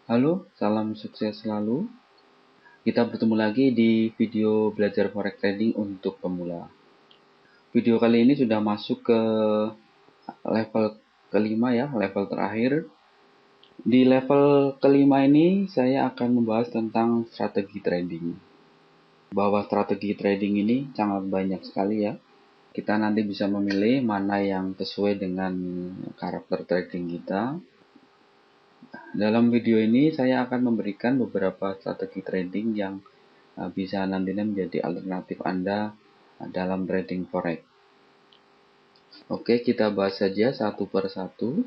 Halo, salam sukses selalu. Kita bertemu lagi di video belajar forex trading untuk pemula. Video kali ini sudah masuk ke level kelima ya, level terakhir. Di level kelima ini saya akan membahas tentang strategi trading. Bahwa strategi trading ini sangat banyak sekali ya. Kita nanti bisa memilih mana yang sesuai dengan karakter trading kita. Dalam video ini saya akan memberikan beberapa strategi trading yang bisa nantinya menjadi alternatif Anda dalam trading forex. Oke, kita bahas saja satu per satu.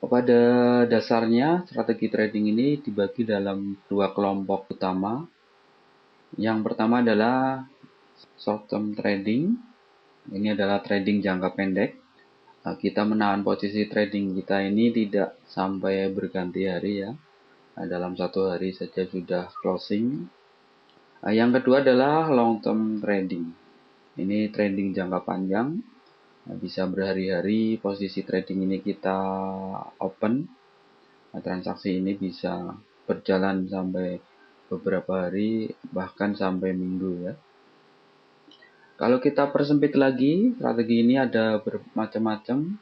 Pada dasarnya, strategi trading ini dibagi dalam dua kelompok utama. Yang pertama adalah short term trading. Ini adalah trading jangka pendek. Kita menahan posisi trading kita ini tidak sampai berganti hari ya. Dalam satu hari saja sudah closing. Yang kedua adalah long term trading. Ini trading jangka panjang, bisa berhari-hari posisi trading ini kita open. Transaksi ini bisa berjalan sampai beberapa hari, bahkan sampai minggu ya. Kalau kita persempit lagi, strategi ini ada bermacam-macam,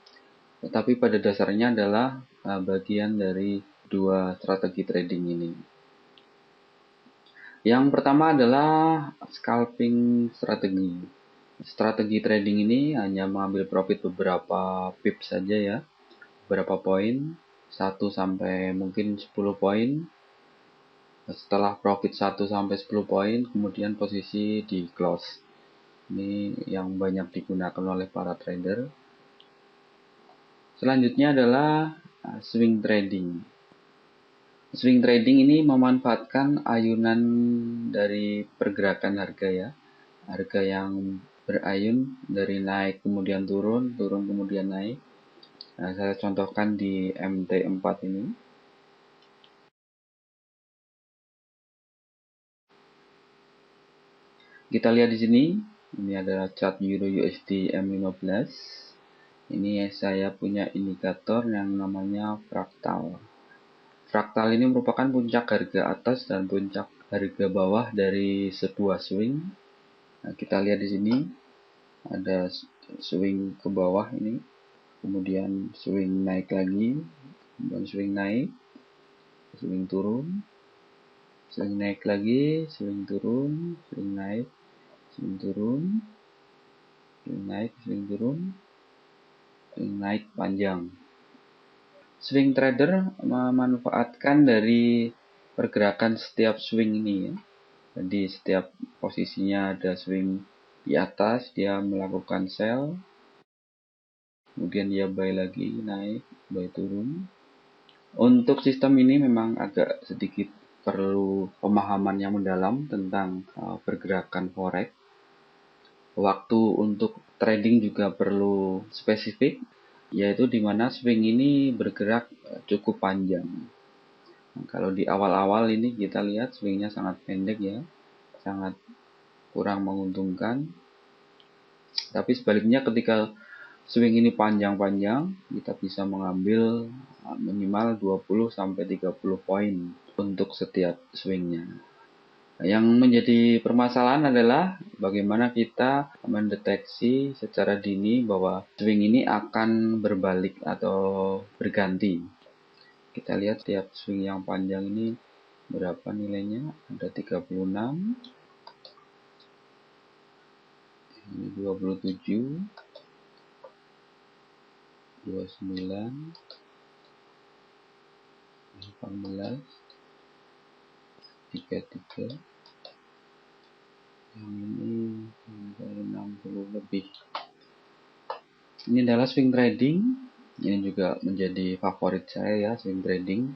tetapi pada dasarnya adalah bagian dari dua strategi trading ini. Yang pertama adalah scalping strategi. Strategi trading ini hanya mengambil profit beberapa pip saja ya, beberapa poin, 1 sampai mungkin 10 poin. Setelah profit 1 sampai 10 poin, kemudian posisi di close. Ini yang banyak digunakan oleh para trader. Selanjutnya adalah swing trading. Swing trading ini memanfaatkan ayunan dari pergerakan harga ya. Harga yang berayun dari naik kemudian turun, turun kemudian naik. Nah, saya contohkan di MT4 ini. Kita lihat di sini, ini adalah chart Euro USD M15. Ini saya punya indikator yang namanya fraktal. Fraktal ini merupakan puncak harga atas dan puncak harga bawah dari sebuah swing. Nah, kita lihat di sini ada swing ke bawah ini, kemudian swing naik lagi, kemudian swing naik, swing turun, swing naik lagi, swing turun, swing naik, swing turun, swing naik, swing turun, swing naik panjang. Swing trader memanfaatkan dari pergerakan setiap swing ini ya. Jadi setiap posisinya ada swing di atas, dia melakukan sell, kemudian dia buy lagi, naik, buy turun. Untuk sistem ini memang agak sedikit perlu pemahaman yang mendalam tentang pergerakan forex. Waktu untuk trading juga perlu spesifik, yaitu di mana swing ini bergerak cukup panjang. Nah, kalau di awal-awal ini kita lihat swingnya sangat pendek ya, sangat kurang menguntungkan. Tapi sebaliknya ketika swing ini panjang-panjang, kita bisa mengambil minimal 20-30 poin untuk setiap swingnya. Yang menjadi permasalahan adalah bagaimana kita mendeteksi secara dini bahwa swing ini akan berbalik atau berganti. Kita lihat setiap swing yang panjang ini berapa nilainya, ada 36, ini 27, 29, 18, 33, yang ini sampai 60 lebih. Ini adalah swing trading. Ini juga menjadi favorit saya ya, swing trading.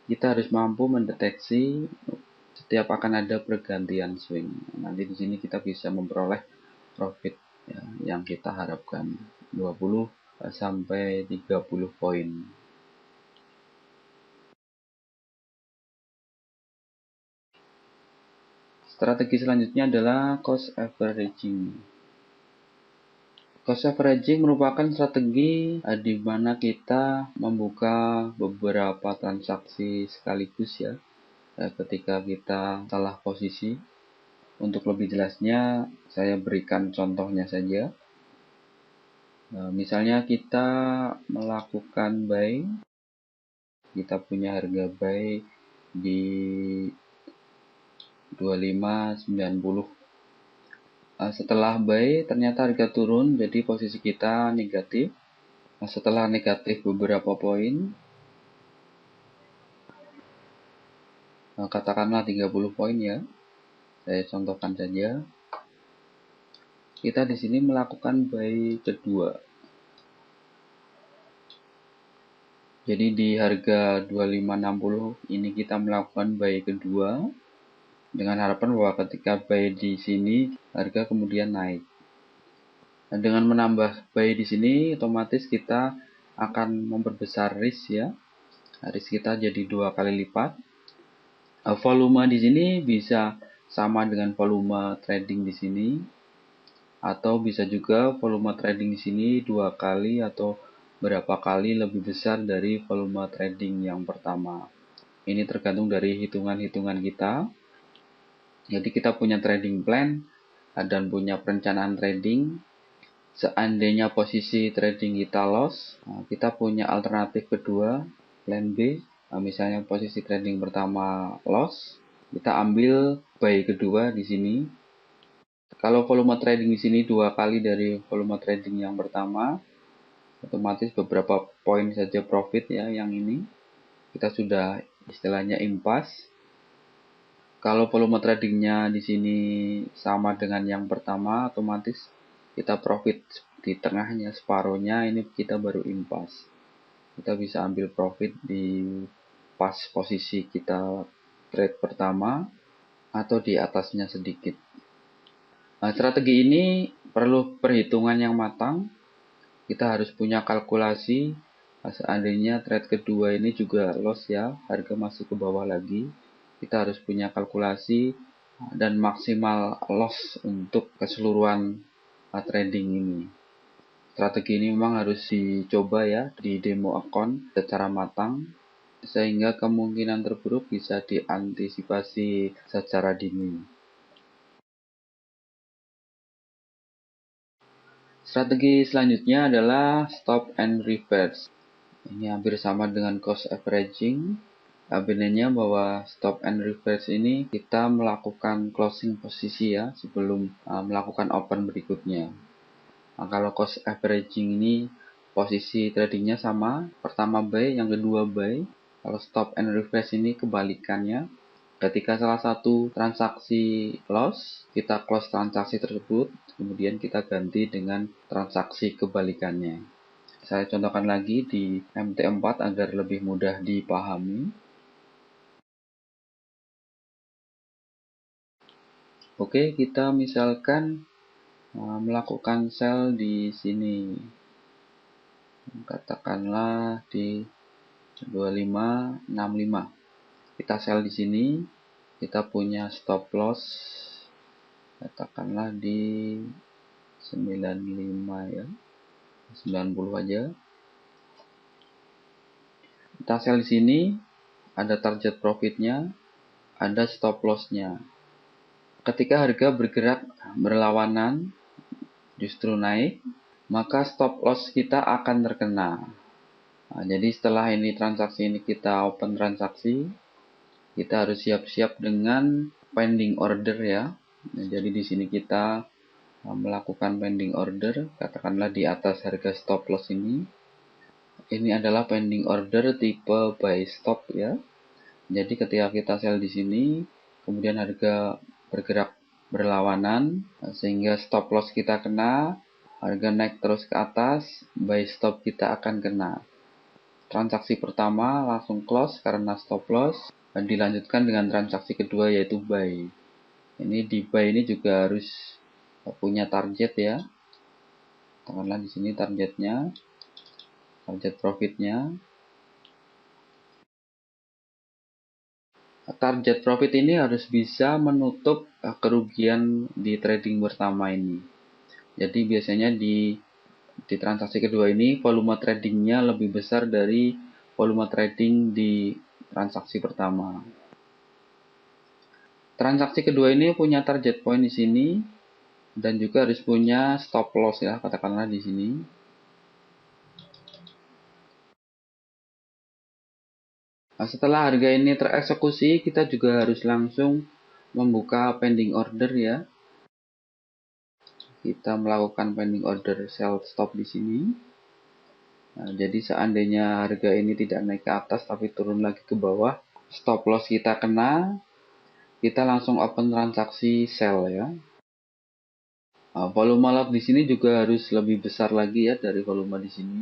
Kita harus mampu mendeteksi setiap akan ada pergantian swing. Nanti di sini kita bisa memperoleh profit ya, yang kita harapkan 20 sampai 30 poin. Strategi selanjutnya adalah cost averaging. Cost averaging merupakan strategi di mana kita membuka beberapa transaksi sekaligus ya, ketika kita salah posisi. Untuk lebih jelasnya, saya berikan contohnya saja. Misalnya kita melakukan buy, kita punya harga buy di 25.90. Setelah buy ternyata harga turun, jadi posisi kita negatif. Setelah negatif beberapa poin, katakanlah 30 poin ya, saya contohkan saja. Kita di sini melakukan buy kedua. Jadi di harga 25.60 ini kita melakukan buy kedua dengan harapan bahwa ketika buy di sini harga kemudian naik. Nah, dengan menambah buy di sini otomatis kita akan memperbesar risk ya. Risk kita jadi 2 kali lipat. Volume di sini bisa sama dengan volume trading di sini, atau bisa juga volume trading di sini 2 kali atau berapa kali lebih besar dari volume trading yang pertama. Ini tergantung dari hitungan-hitungan kita. Jadi kita punya trading plan dan punya perencanaan trading. Seandainya posisi trading kita loss, kita punya alternatif kedua, plan B. Misalnya posisi trading pertama loss, kita ambil buy kedua di sini. Kalau volume trading di sini 2 kali dari volume trading yang pertama, otomatis beberapa poin saja profit ya yang ini. Kita sudah istilahnya impas. Kalau volume tradingnya di sini sama dengan yang pertama, otomatis kita profit di tengahnya, separohnya ini kita baru impas. Kita bisa ambil profit di pas posisi kita trade pertama atau di atasnya sedikit. Nah, strategi ini perlu perhitungan yang matang. Kita harus punya kalkulasi. Seandainya trade kedua ini juga loss ya, harga masih ke bawah lagi. Kita harus punya kalkulasi dan maksimal loss untuk keseluruhan trading ini. Strategi ini memang harus dicoba ya di demo account secara matang, sehingga kemungkinan terburuk bisa diantisipasi secara dini. Strategi selanjutnya adalah stop and reverse. Ini hampir sama dengan cost averaging. Bedanya bahwa stop and reverse ini kita melakukan closing posisi ya sebelum melakukan open berikutnya. Nah, kalau cost averaging ini posisi tradingnya sama, pertama buy, yang kedua buy. Kalau stop and reverse ini kebalikannya. Ketika salah satu transaksi loss, kita close transaksi tersebut, kemudian kita ganti dengan transaksi kebalikannya. Saya contohkan lagi di MT4 agar lebih mudah dipahami. Oke, kita misalkan melakukan sell di sini. Katakanlah di 2565. Kita sell di sini, kita punya stop loss katakanlah di 95 ya. 90 aja. Kita sell di sini, ada target profitnya, ada stop loss-nya. Ketika harga bergerak berlawanan, justru naik, maka stop loss kita akan terkena. Nah, jadi setelah ini transaksi ini kita open transaksi, kita harus siap-siap dengan pending order ya. Nah, jadi di sini kita melakukan pending order, katakanlah di atas harga stop loss ini. Ini adalah pending order tipe buy stop ya. Jadi ketika kita sell di sini, kemudian harga bergerak berlawanan, sehingga stop loss kita kena, harga naik terus ke atas, buy stop kita akan kena. Transaksi pertama langsung close karena stop loss, dan dilanjutkan dengan transaksi kedua yaitu buy. Ini di buy ini juga harus punya target ya. Katakanlah di sini targetnya, target profitnya. Target profit ini harus bisa menutup kerugian di trading pertama ini. Jadi biasanya di Di transaksi kedua ini volume tradingnya lebih besar dari volume trading di transaksi pertama. Transaksi kedua ini punya target point di sini dan juga harus punya stop loss ya, katakanlah di sini. Nah, setelah harga ini tereksekusi, kita juga harus langsung membuka pending order ya. Kita melakukan pending order sell stop di sini. Nah, jadi seandainya harga ini tidak naik ke atas tapi turun lagi ke bawah, stop loss kita kena, kita langsung open transaksi sell ya. Nah, volume lot di sini juga harus lebih besar lagi ya dari volume di sini.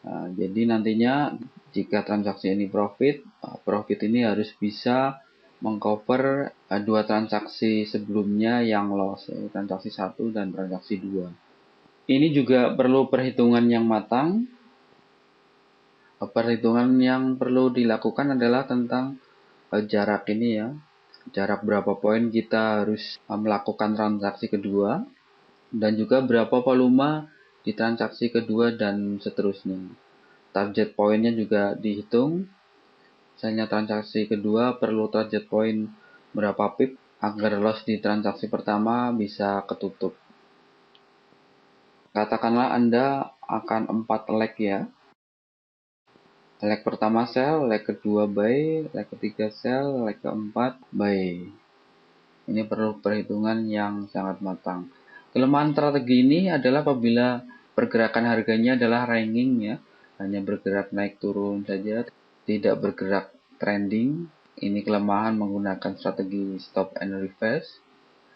Nah, jadi nantinya jika transaksi ini profit, profit ini harus bisa mengcover dua transaksi sebelumnya yang loss, ya, transaksi 1 dan transaksi 2. Ini juga perlu perhitungan yang matang. Perhitungan yang perlu dilakukan adalah tentang jarak ini ya. Jarak berapa poin kita harus melakukan transaksi kedua dan juga berapa volume di transaksi kedua dan seterusnya. Target poinnya juga dihitung. Misalnya transaksi kedua perlu target poin berapa pip agar loss di transaksi pertama bisa ketutup. Katakanlah Anda akan 4 leg ya. Leg pertama sell, leg kedua buy, leg ketiga sell, leg keempat buy. Ini perlu perhitungan yang sangat matang. Kelemahan strategi ini adalah apabila pergerakan harganya adalah ranging ya, hanya bergerak naik turun saja, tidak bergerak trending. Ini kelemahan menggunakan strategi stop and reverse.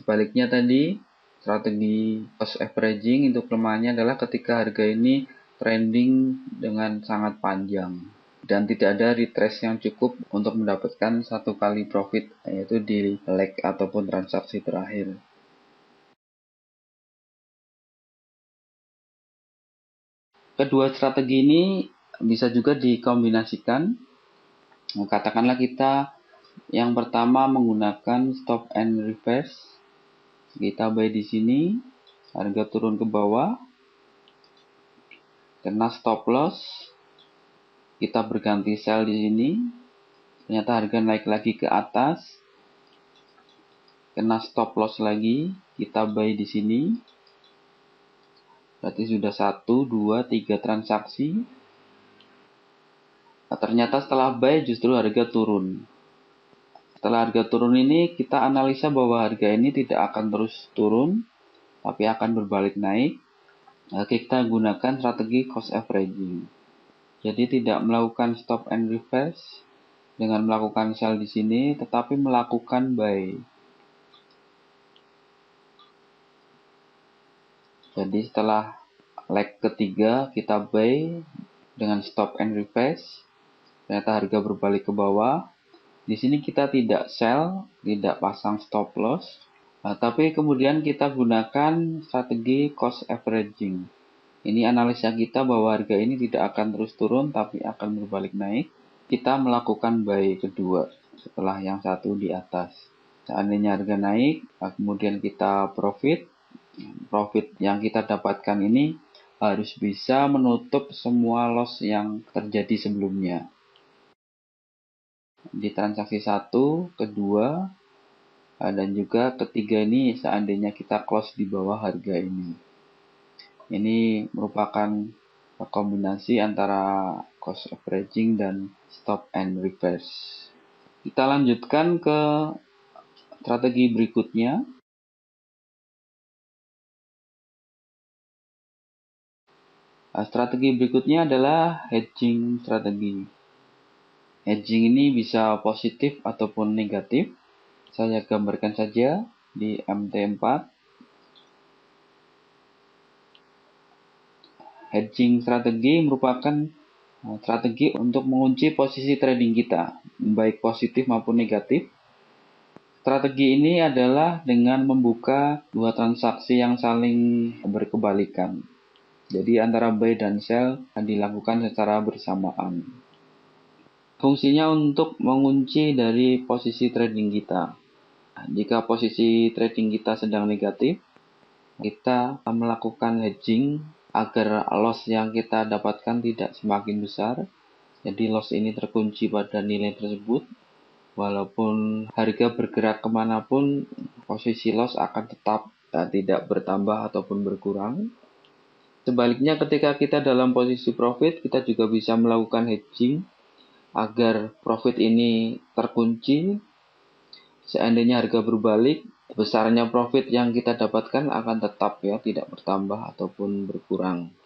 Sebaliknya tadi, strategi cost averaging itu kelemahannya adalah ketika harga ini trending dengan sangat panjang dan tidak ada retrace yang cukup untuk mendapatkan satu kali profit, yaitu di leg ataupun transaksi terakhir. Kedua strategi ini bisa juga dikombinasikan. Katakanlah kita yang pertama menggunakan stop and reverse. Kita buy di sini, harga turun ke bawah, kena stop loss, kita berganti sell di sini. Ternyata harga naik lagi ke atas, kena stop loss lagi, kita buy di sini. Berarti sudah 1, 2, 3 transaksi. Nah, ternyata setelah buy justru harga turun. Setelah harga turun ini kita analisa bahwa harga ini tidak akan terus turun, tapi akan berbalik naik. Nah, kita gunakan strategi cost averaging. Jadi tidak melakukan stop and reverse dengan melakukan sell di sini, tetapi melakukan buy. Jadi setelah leg ketiga kita buy dengan stop and reverse, ternyata harga berbalik ke bawah. Di sini kita tidak sell, tidak pasang stop loss, tapi kemudian kita gunakan strategi cost averaging. Ini analisa kita bahwa harga ini tidak akan terus turun tapi akan berbalik naik. Kita melakukan buy kedua setelah yang satu di atas. Seandainya harga naik, kemudian kita profit yang kita dapatkan ini harus bisa menutup semua loss yang terjadi sebelumnya. Di transaksi 1, kedua, dan juga ketiga ini seandainya kita close di bawah harga ini. Ini merupakan kombinasi antara cost averaging dan stop and reverse. Kita lanjutkan ke strategi berikutnya. Strategi berikutnya adalah hedging strategi. Hedging ini bisa positif ataupun negatif. Saya gambarkan saja di MT4. Hedging strategi merupakan strategi untuk mengunci posisi trading kita, baik positif maupun negatif. Strategi ini adalah dengan membuka dua transaksi yang saling berkebalikan. Jadi antara buy dan sell dilakukan secara bersamaan. Fungsinya untuk mengunci dari posisi trading kita. Jika posisi trading kita sedang negatif, kita melakukan hedging agar loss yang kita dapatkan tidak semakin besar. Jadi loss ini terkunci pada nilai tersebut. Walaupun harga bergerak kemanapun, posisi loss akan tetap tidak bertambah ataupun berkurang. Sebaliknya ketika kita dalam posisi profit, kita juga bisa melakukan hedging agar profit ini terkunci. Seandainya harga berbalik, besarnya profit yang kita dapatkan akan tetap tidak bertambah ataupun berkurang.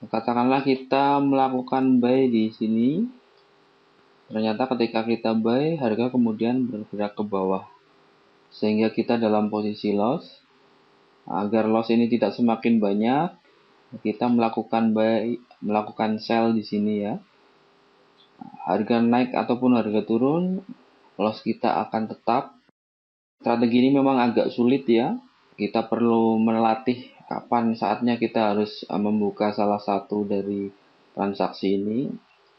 Katakanlah kita melakukan buy di sini. Ternyata ketika kita buy, harga kemudian bergerak ke bawah. Sehingga kita dalam posisi loss. Agar loss ini tidak semakin banyak, kita melakukan buy, melakukan sell di sini ya. Harga naik ataupun harga turun, loss kita akan tetap. Strategi ini memang agak sulit ya. Kita perlu melatih kapan saatnya kita harus membuka salah satu dari transaksi ini.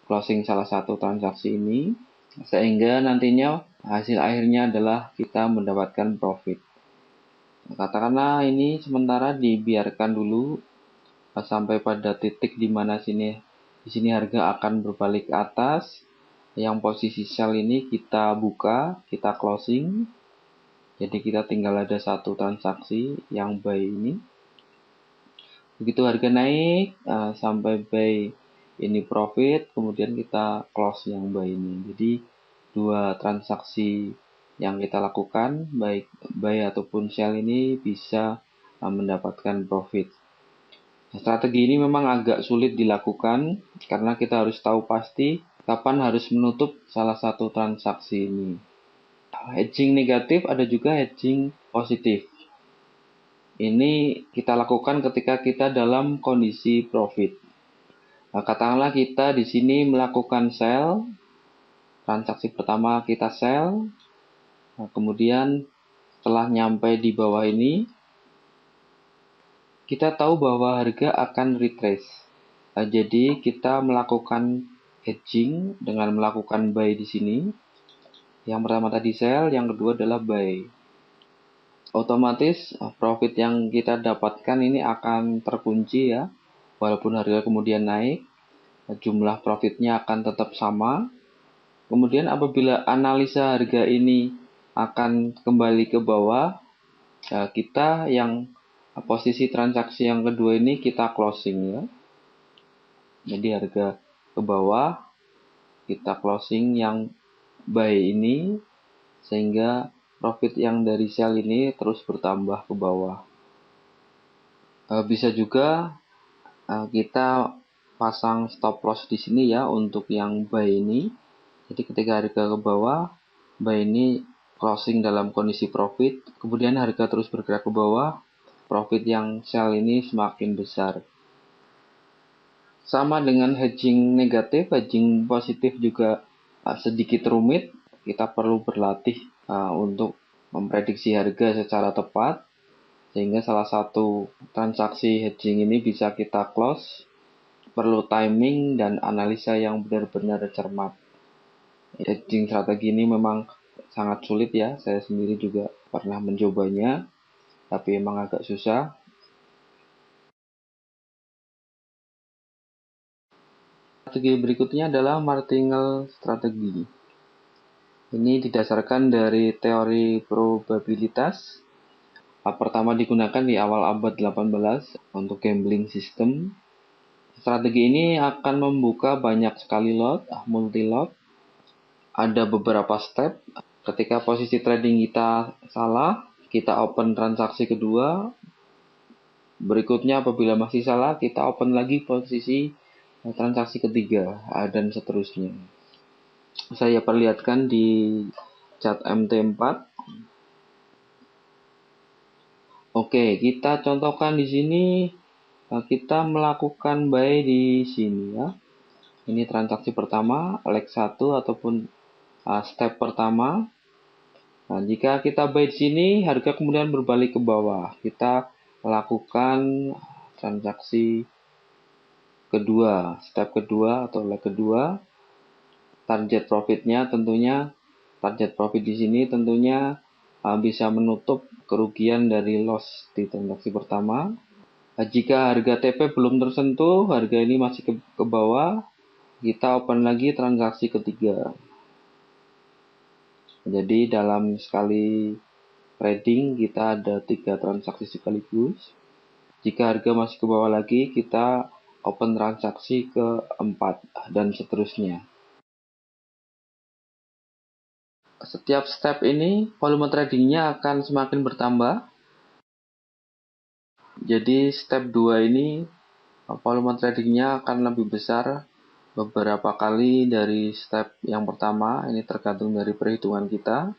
Closing salah satu transaksi ini, sehingga nantinya hasil akhirnya adalah kita mendapatkan profit. Katakanlah ini sementara dibiarkan dulu sampai pada titik di mana di sini harga akan berbalik ke atas. Yang posisi sell ini kita buka, kita closing. Jadi kita tinggal ada satu transaksi yang buy ini. Begitu harga naik sampai buy ini profit, kemudian kita close yang buy ini. Jadi dua transaksi yang kita lakukan, baik buy ataupun sell ini bisa mendapatkan profit. Strategi ini memang agak sulit dilakukan karena kita harus tahu pasti kapan harus menutup salah satu transaksi ini. Hedging negatif, ada juga hedging positif. Ini kita lakukan ketika kita dalam kondisi profit. Katakanlah kita di sini melakukan sell, transaksi pertama kita sell, kemudian setelah nyampe di bawah ini, kita tahu bahwa harga akan retrace. Jadi kita melakukan hedging dengan melakukan buy di sini. Yang pertama tadi sell, yang kedua adalah buy. Otomatis profit yang kita dapatkan ini akan terkunci ya. Walaupun harga kemudian naik, jumlah profitnya akan tetap sama. Kemudian apabila analisa harga ini akan kembali ke bawah, kita yang posisi transaksi yang kedua ini kita closing ya. Jadi harga ke bawah, kita closing yang buy ini, sehingga profit yang dari sell ini terus bertambah ke bawah. Bisa juga kita pasang stop loss di sini ya untuk yang buy ini. Jadi ketika harga ke bawah, buy ini closing dalam kondisi profit, kemudian harga terus bergerak ke bawah, profit yang sell ini semakin besar. Sama dengan hedging negatif, hedging positif juga sedikit rumit. Kita perlu berlatih untuk memprediksi harga secara tepat, sehingga salah satu transaksi hedging ini bisa kita close. Perlu timing dan analisa yang benar-benar cermat. Hedging strategi ini memang sangat sulit ya, saya sendiri juga pernah mencobanya, tapi memang agak susah. Strategi berikutnya adalah martingale strategi. Ini didasarkan dari teori probabilitas. Pertama digunakan di awal abad 18 untuk gambling system. Strategi ini akan membuka banyak sekali lot, multi lot. Ada beberapa step. Ketika posisi trading kita salah, kita open transaksi kedua. Berikutnya apabila masih salah, kita open lagi posisi transaksi ketiga, dan seterusnya. Saya perlihatkan di chart MT4. Oke, kita contohkan di sini. Kita melakukan buy di sini ya. Ini transaksi pertama, leg 1 ataupun step pertama. Nah, jika kita buy di sini, harga kemudian berbalik ke bawah. Kita lakukan transaksi kedua, step kedua atau leg kedua. Target profitnya tentunya, target profit di sini tentunya bisa menutup kerugian dari loss di transaksi pertama. Jika harga TP belum tersentuh, harga ini masih ke bawah, kita open lagi transaksi ketiga. Jadi dalam sekali trading kita ada 3 transaksi sekaligus. Jika harga masih ke bawah lagi, kita open transaksi keempat dan seterusnya. Setiap step ini volume tradingnya akan semakin bertambah. Jadi step 2 ini volume tradingnya akan lebih besar beberapa kali dari step yang pertama. Ini tergantung dari perhitungan kita.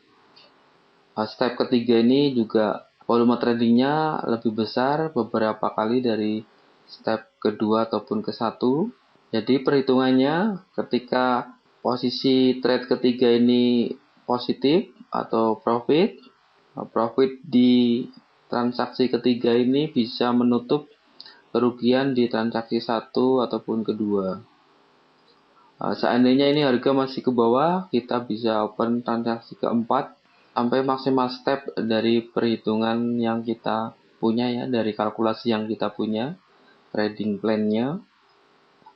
Step ketiga ini juga volume tradingnya lebih besar beberapa kali dari step kedua ataupun ke satu. Jadi perhitungannya ketika posisi trade ketiga ini positif atau profit, profit di transaksi ketiga ini bisa menutup kerugian di transaksi satu ataupun kedua. Seandainya ini harga masih ke bawah, kita bisa open transaksi keempat sampai maksimal step dari perhitungan yang kita punya ya, dari kalkulasi yang kita punya, trading plan-nya.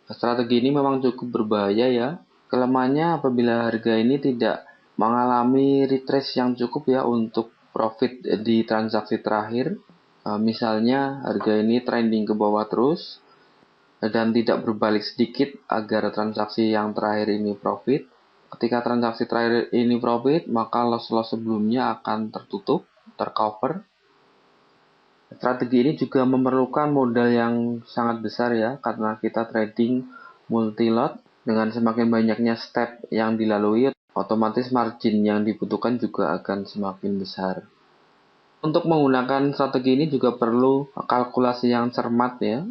Strategi ini memang cukup berbahaya ya. Kelemahannya apabila harga ini tidak mengalami retrace yang cukup ya untuk profit di transaksi terakhir. Misalnya harga ini trending ke bawah terus dan tidak berbalik sedikit agar transaksi yang terakhir ini profit. Ketika transaksi terakhir ini profit, maka loss-loss sebelumnya akan tertutup, tercover. Strategi ini juga memerlukan modal yang sangat besar ya, karena kita trading multi-lot. Dengan semakin banyaknya step yang dilalui, otomatis margin yang dibutuhkan juga akan semakin besar. Untuk menggunakan strategi ini juga perlu kalkulasi yang cermat ya.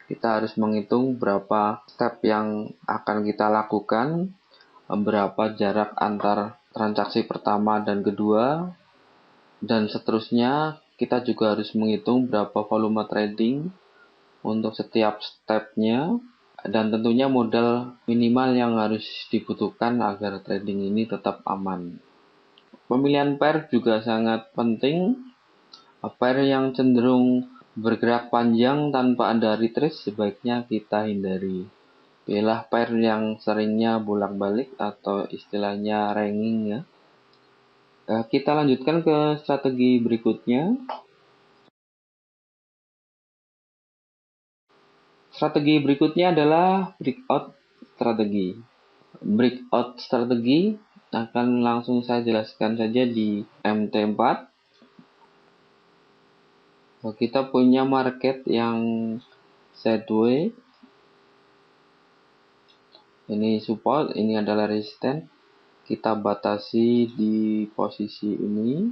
Kita harus menghitung berapa step yang akan kita lakukan, berapa jarak antar transaksi pertama dan kedua, dan seterusnya. Kita juga harus menghitung berapa volume trading untuk setiap stepnya, dan tentunya modal minimal yang harus dibutuhkan agar trading ini tetap aman. Pemilihan pair juga sangat penting. Pair yang cenderung bergerak panjang tanpa ada retrace sebaiknya kita hindari. Pilihlah pair yang seringnya bolak-balik atau istilahnya ranging ya. Kita lanjutkan ke strategi berikutnya. Strategi berikutnya adalah breakout strategi. Breakout strategi akan langsung saya jelaskan saja di MT4. Kita punya market yang sideways. Ini support, ini adalah resisten. Kita batasi di posisi ini.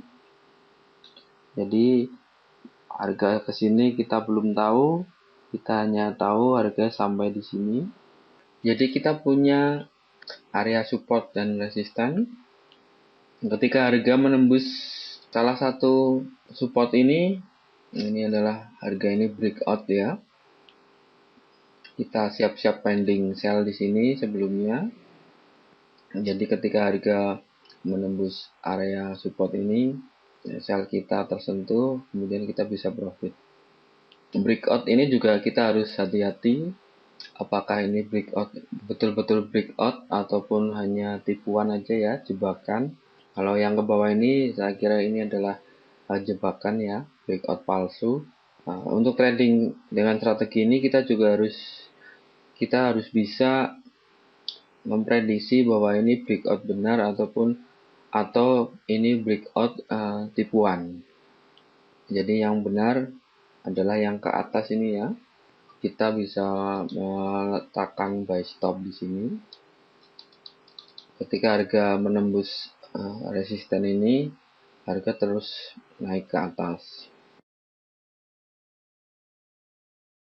Jadi harga ke sini kita belum tahu, kita hanya tahu harga sampai di sini. Jadi kita punya area support dan resisten. Ketika harga menembus salah satu support ini adalah harga ini breakout ya. Kita siap-siap pending sell di sini sebelumnya. Jadi ketika harga menembus area support ini, sell kita tersentuh, kemudian kita bisa profit. Breakout ini juga kita harus hati-hati. Apakah ini breakout betul-betul breakout ataupun hanya tipuan aja ya, jebakan. Kalau yang ke bawah ini saya kira ini adalah jebakan ya, breakout palsu. Untuk trading dengan strategi ini kita harus bisa memprediksi bahwa ini breakout benar atau ini breakout tipuan. Jadi yang benar adalah yang ke atas ini ya. Kita bisa meletakkan buy stop di sini. Ketika harga menembus resisten ini, harga terus naik ke atas.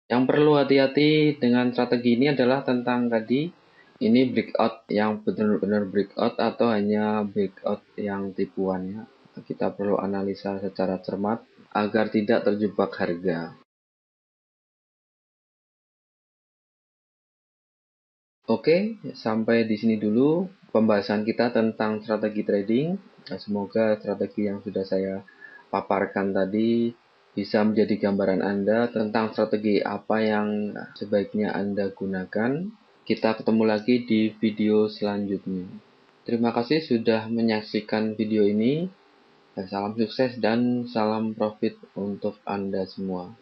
Yang perlu hati-hati dengan strategi ini adalah tentang tadi, ini breakout yang benar-benar breakout atau hanya breakout yang tipuan ya. Kita perlu analisa secara cermat agar tidak terjebak harga. Oke, sampai di sini dulu pembahasan kita tentang strategi trading. Semoga strategi yang sudah saya paparkan tadi bisa menjadi gambaran Anda tentang strategi apa yang sebaiknya Anda gunakan. Kita ketemu lagi di video selanjutnya. Terima kasih sudah menyaksikan video ini. Salam sukses dan salam profit untuk Anda semua.